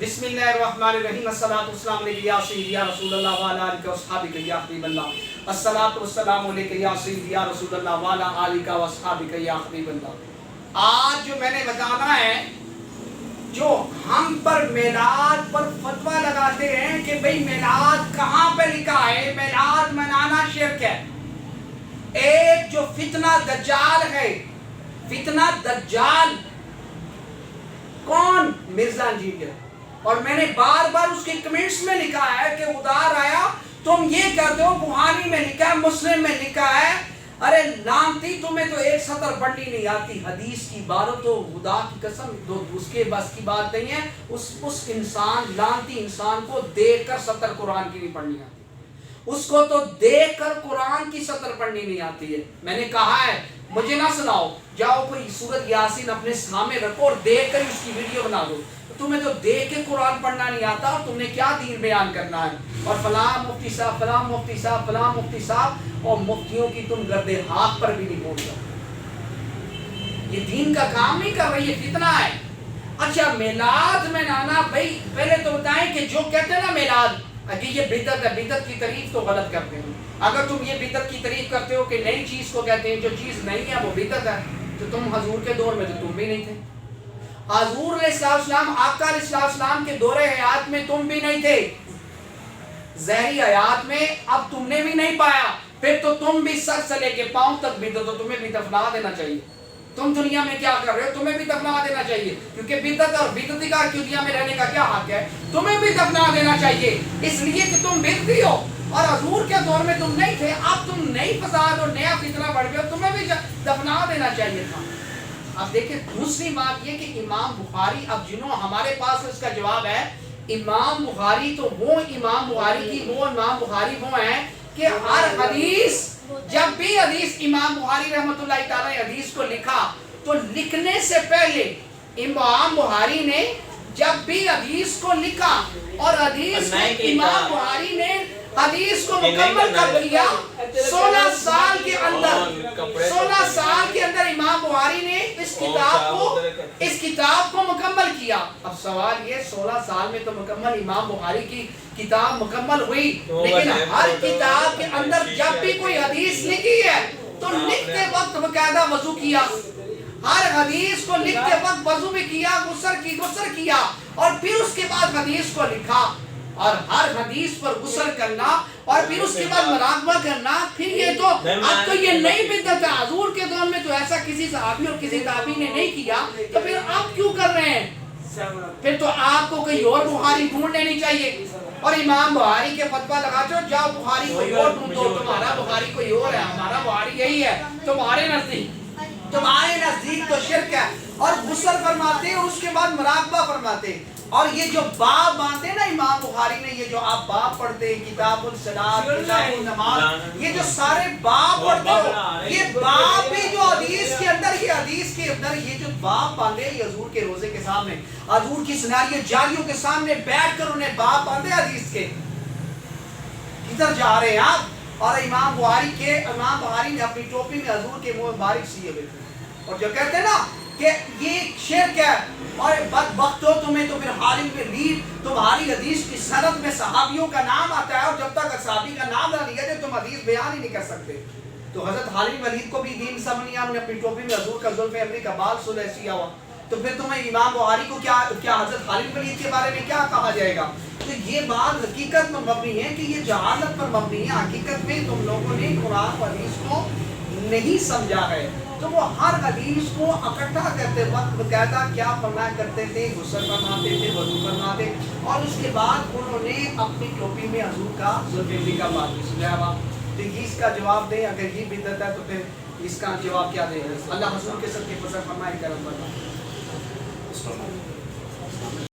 بسم اللہ الرحمن الرحیم الصلاۃ والسلام علیک یا سیدی یا رسول اللہ وعلی آلک و اصحابک یا حبیب اللہ الصلاۃ والسلام علیک یا سیدی یا رسول اللہ وعلی آلک و اصحابک یا حبیب اللہ۔ آج جو میں نے بتانا ہے، جو ہم پر میلاد پر فتویٰ لگاتے ہیں کہ بھئی میلاد کہاں پہ لکھا ہے، میلاد منانا شرک ہے۔ ایک جو فتنہ دجال ہے، فتنہ دجال کون؟ مرزا انجینئر۔ اور میں نے بار بار اس کے کمنٹس میں لکھا ہے کہ ادار آیا تم یہ کہتے ہو بخاری میں لکھا ہے، مسلم میں لکھا ہے، ارے لانتی تمہیں تو ایک سطر پڑھنی نہیں آتی، حدیث کی عبارت تو خدا کی قسم اس کے بس کی بات نہیں ہے۔ اس انسان لانتی انسان کو دیکھ کر سطر قرآن کی نہیں پڑھنی آتی، اس کو تو دیکھ کر قرآن کی سطر پڑھنی نہیں آتی ہے۔ میں نے کہا ہے مجھے نہ سناؤ، جاؤ کوئی سورۃ یاسین اپنے سامنے رکھو اور دیکھ کر اس کی ویڈیو بنا دو۔ تمہیں تو دیکھ کے قرآن پڑھنا نہیں آتا اور تم نے کیا دین بیان کرنا ہے، اور فلاں مفتی صاحب فلاں مفتی صاحب فلاں مفتی صاحب، اور مفتیوں کی تم گردے ہاتھ پر بھی نہیں پہنچا۔ یہ دین کا کام نہیں کر رہی، یہ فتنہ ہے۔ اچھا میلاد میں نانا بھائی پہلے تو بتائیں کہ جو کہتے ہیں نا میلاد کہ یہ بدعت ہے، بدعت کی تعریف تو غلط کرتے ہیں۔ اگر تم یہ بدعت کی تعریف کرتے ہو کہ نئی چیز کو کہتے ہیں، جو چیز نہیں ہے وہ بدعت ہے، تو تم حضور کے دور میں تو تم بھی نہیں تھے، حضور علیہ السلام آقا علیہ السلام کے دور حیات میں تم بھی نہیں تھے، ظاہری حیات میں اب تم نے بھی نہیں پایا، پھر تو تم بھی سر سے لے کے پاؤں تک بدعت، تو تمہیں بھی دفنا دینا چاہیے۔ تم دنیا میں کیا کر رہے ہو، تمہیں بھی دفنا دینا چاہیے، کیونکہ بدعت اور بدعتی کا دنیا میں رہنے کا کیا حق ہے، تمہیں بھی دفنا دینا چاہیے، اس لیے کہ تم بدعتی ہو اور حضور کے دور میں تم نہیں تھے، اب تم نئی فساد اور نیا فتنہ بڑھ گئے ہو، تمہیں بھی دفنا دینا چاہیے تھا۔ اب دیکھیں دوسری بات یہ کہ امام بخاری، اب جنہوں ہمارے پاس اس کا جواب ہے، امام بخاری تو وہ امام بخاری کی وہ امام بخاری وہ ہیں کہ ہر حدیث، جب بھی حدیث امام بخاری رحمۃ اللہ تعالی حدیث کو لکھا تو لکھنے سے پہلے امام بخاری نے جب بھی حدیث کو لکھا اور حدیث میں امام بخاری نے حدیث کو مکمل کر کیا، 16 سال کے اندر امام بخاری نے اس کتاب کو مکمل کیا۔ اب سوال یہ 16 سال میں تو مکمل امام بخاری کی کتاب مکمل ہوئی، لیکن ہر کتاب کے اندر جب بھی کوئی حدیث لکھی ہے تو لکھتے وقت باقاعدہ وضو کیا، ہر حدیث کو لکھتے وقت وضو بھی کیا، غسل کیا، اور پھر اس کے بعد حدیث کو لکھا، اور ہر حدیث پر غسل کرنا اور پھر اس کے بعد مراقبہ کرنا۔ پھر یہ تو اب تو یہ نئی بدعت ہے، حضور کے دور میں تو ایسا کسی صحابی اور کسی تابعی نے نہیں کیا، تو پھر آپ کیوں کر رہے ہیں؟ پھر تو آپ کو کوئی اور بخاری ڈھونڈ لینی چاہیے، اور امام بخاری کے فتویٰ لگاتے ہو، جاؤ بخاری کوئی اور ڈھونڈو، تمہارا بخاری کوئی اور ہے، ہمارا بخاری یہی ہے، تمہارے نزدیک تو شرک ہے۔ اور غسل فرماتے اور اس کے بعد مراقبہ فرماتے، اور یہ جو باب باندھتے نا امام بخاری نے، یہ جو آپ باب پڑھتے ہیں، کتاب الصلاۃ، کتاب النماز، یہ جو سارے باب پڑھتے ہو، یہ باب بھی جو حدیث کے اندر یہ جو باب باندھے، یہ حضور کے روزے کے سامنے، حضور کی سناریوں جاریوں کے سامنے بیٹھ کر انہیں باب باندھے حدیث کے، کدھر جا رہے ہیں آپ؟ اور امام بخاری نے اپنی ٹوپی میں حضور کے منہ مبارک سیے ہوئے تھے، اور جو کہتے ہیں نا کہ یہ شرک ہے، اور بدبخت ہو تمہیں تو پھر حالم میں لیڈ، تمہاری حدیث کی سند میں صحابیوں کا نام آتا ہے، اور جب تک صحابی کا نام نہ لیا جائے تم حدیث بیان ہی نہیں کر سکتے۔ تو حضرت خالد ولید کو بھی دین سمجھ نہیں آیا، انہوں نے اپنی ٹوپی میں حضور کا زلف ابری کا بال سلح سیا ہوا، تو پھر تمہیں امام بخاری کو کیا حضرت خالد ولید کے بارے میں کیا کہا جائے گا؟ تو یہ بات حقیقت پر مبنی ہے کہ یہ جہالت پر مبنی ہے، حقیقت میں تم لوگوں نے قرآن و حدیث کو نہیں سمجھا ہے۔ تو وہ ہر حدیث کو اکٹھا کرتے وقت باقاعدہ کیا فرمایا کرتے تھے، غسل فرماتے تھے، وضو فرماتے، اور اس کے بعد انہوں نے اپنی ٹوپی میں حضور کا زلف ابری کا بال سلایا ہوا۔ تو اس کا جواب دیں، اگر یہ بدعت ہے تو پھر اس کا جواب کیا دیں؟ اللہ حضور کے سب کے فضل فرمائے کرم فرمائے۔